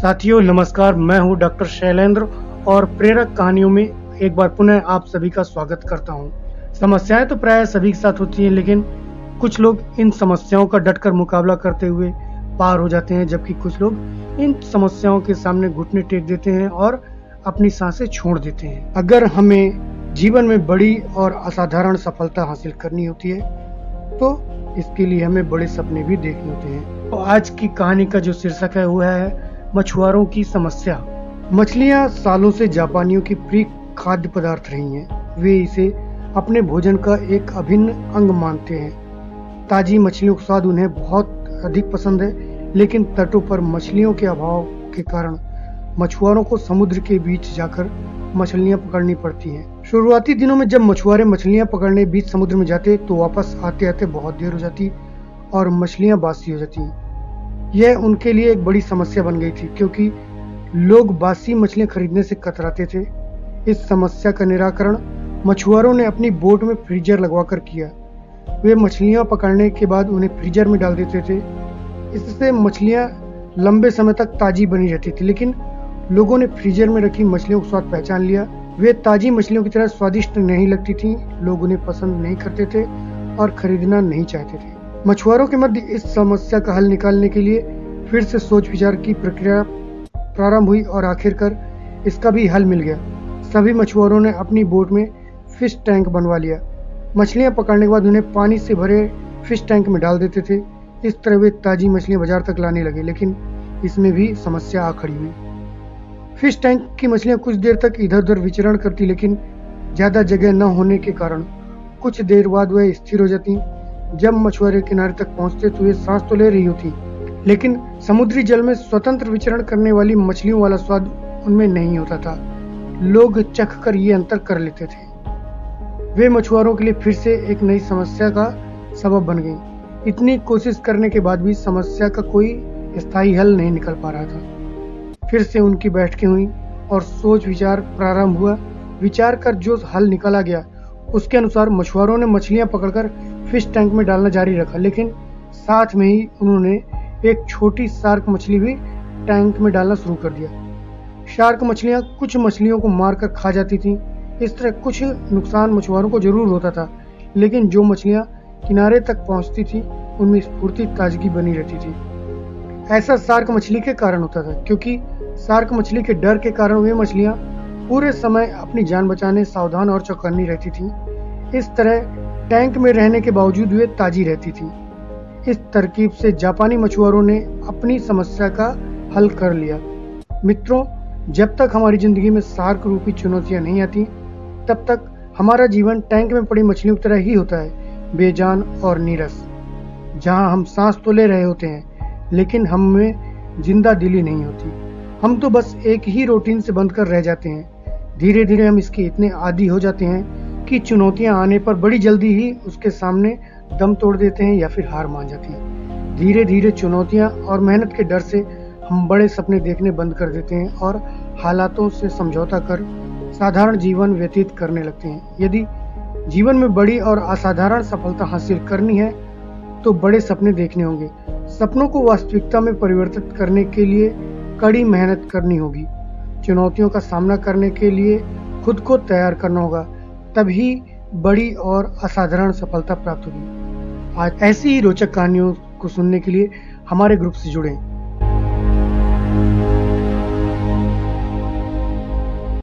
साथियों नमस्कार, मैं हूं डॉक्टर शैलेंद्र और प्रेरक कहानियों में एक बार पुनः आप सभी का स्वागत करता हूं। समस्याएं तो प्राय सभी के साथ होती हैं, लेकिन कुछ लोग इन समस्याओं का डटकर मुकाबला करते हुए पार हो जाते हैं, जबकि कुछ लोग इन समस्याओं के सामने घुटने टेक देते हैं और अपनी सांसें छोड़ देते हैं। अगर हमें जीवन में बड़ी और असाधारण सफलता हासिल करनी होती है तो इसके लिए हमें बड़े सपने भी देखने होते हैं। तो आज की कहानी का जो शीर्षक है वो है मछुआरों की समस्या। मछलियां सालों से जापानियों की प्रिय खाद्य पदार्थ रही हैं। वे इसे अपने भोजन का एक अभिन्न अंग मानते हैं। ताजी मछलियों का स्वाद उन्हें बहुत अधिक पसंद है, लेकिन तटों पर मछलियों के अभाव के कारण मछुआरों को समुद्र के बीच जाकर मछलियां पकड़नी पड़ती हैं। शुरुआती दिनों में जब मछुआरे मछलियां पकड़ने बीच समुद्र में जाते तो वापस आते आते बहुत देर हो जाती और मछलियां बासी हो जाती। यह उनके लिए एक बड़ी समस्या बन गई थी, क्योंकि लोग बासी मछलियां खरीदने से कतराते थे। इस समस्या का निराकरण मछुआरों ने अपनी बोट में फ्रीजर लगवाकर किया। वे मछलियां पकड़ने के बाद उन्हें फ्रीजर में डाल देते थे। इससे मछलियां लंबे समय तक ताजी बनी रहती थी, लेकिन लोगों ने फ्रीजर में रखी मछलियों का स्वाद पहचान लिया। वे ताजी मछलियों की तरह स्वादिष्ट नहीं लगती थीं, लोग उन्हें पसंद नहीं करते थे और खरीदना नहीं चाहते थे। मछुआरों के मध्य इस समस्या का हल निकालने के लिए फिर से सोच विचार की प्रक्रिया प्रारंभ हुई और आखिरकार इसका भी हल मिल गया। सभी मछुआरों ने अपनी बोट में फिश टैंक बनवा लिया। मछलियां पकड़ने के बाद उन्हें पानी से भरे फिश टैंक में डाल देते थे। इस तरह वे ताजी मछलियां बाजार तक लाने लगे, लेकिन इसमें भी समस्या आ खड़ी हुई। फिश टैंक की मछलियां कुछ देर तक इधर उधर विचरण करती, लेकिन ज्यादा जगह न होने के कारण कुछ देर बाद वह स्थिर हो जाती। जब मछुआरे किनारे तक पहुंचते तो वे सांस तो ले रही होती, लेकिन समुद्री जल में स्वतंत्र विचरण करने वाली मछलियों वाला स्वाद उनमें नहीं होता था। लोग चख कर ये अंतर कर लेते थे। वे मछुआरों के लिए फिर से एक नई समस्या का सबब बन गई। इतनी कोशिश करने के बाद भी समस्या का कोई स्थायी हल नहीं निकल पा रहा था। फिर से उनकी बैठकें हुई और सोच विचार प्रारंभ हुआ। विचार कर जो हल निकाला गया उसके अनुसार मछुआरों ने मछलियां पकड़कर फिश टैंक में डालना जारी रखा, लेकिन साथ में ही उन्होंने एक छोटी शार्क मछली भी टैंक में डालना शुरू कर दिया। शार्क मछलियां कुछ मछलियों को मारकर खा जाती थीं। इस तरह कुछ नुकसान मछुआरों को जरूर होता था, लेकिन जो मछलियां किनारे तक पहुंचती थी उनमें स्फूर्ति ताजगी बनी रहती थी। ऐसा शार्क मछली के कारण होता था, क्योंकि शार्क मछली के डर के कारण वे मछलियां पूरे समय अपनी जान बचाने सावधान और चौकन्नी रहती थीं। इस तरह टैंक में रहने के बावजूद वे ताजी रहती थीं। इस तरकीब से जापानी मछुआरों ने अपनी समस्या का हल कर लिया। मित्रों, जब तक हमारी जिंदगी में शार्क रूपी चुनौतियां नहीं आती, तब तक हमारा जीवन टैंक में पड़ी मछलियों की तरह ही होता है, बेजान और नीरस, जहां हम सांस तो ले रहे होते हैं, लेकिन हम में जिंदा दिली नहीं होती। हम तो बस एक ही रूटीन से बंध कर रह जाते हैं। धीरे धीरे हम इसके इतने आदी हो जाते हैं कि चुनौतियां आने पर बड़ी जल्दी ही उसके सामने दम तोड़ देते हैं या फिर हार मान जाती हैं। धीरे धीरे चुनौतियां और मेहनत के डर से हम बड़े सपने देखने बंद कर देते हैं और हालातों से समझौता कर साधारण जीवन व्यतीत करने लगते हैं। यदि जीवन में बड़ी और असाधारण सफलता हासिल करनी है तो बड़े सपने देखने होंगे। सपनों को वास्तविकता में परिवर्तित करने के लिए कड़ी मेहनत करनी होगी। चुनौतियों का सामना करने के लिए खुद को तैयार करना होगा, तभी बड़ी और असाधारण सफलता प्राप्त होगी। आज ऐसी ही रोचक कहानियों को सुनने के लिए हमारे ग्रुप से जुड़ें।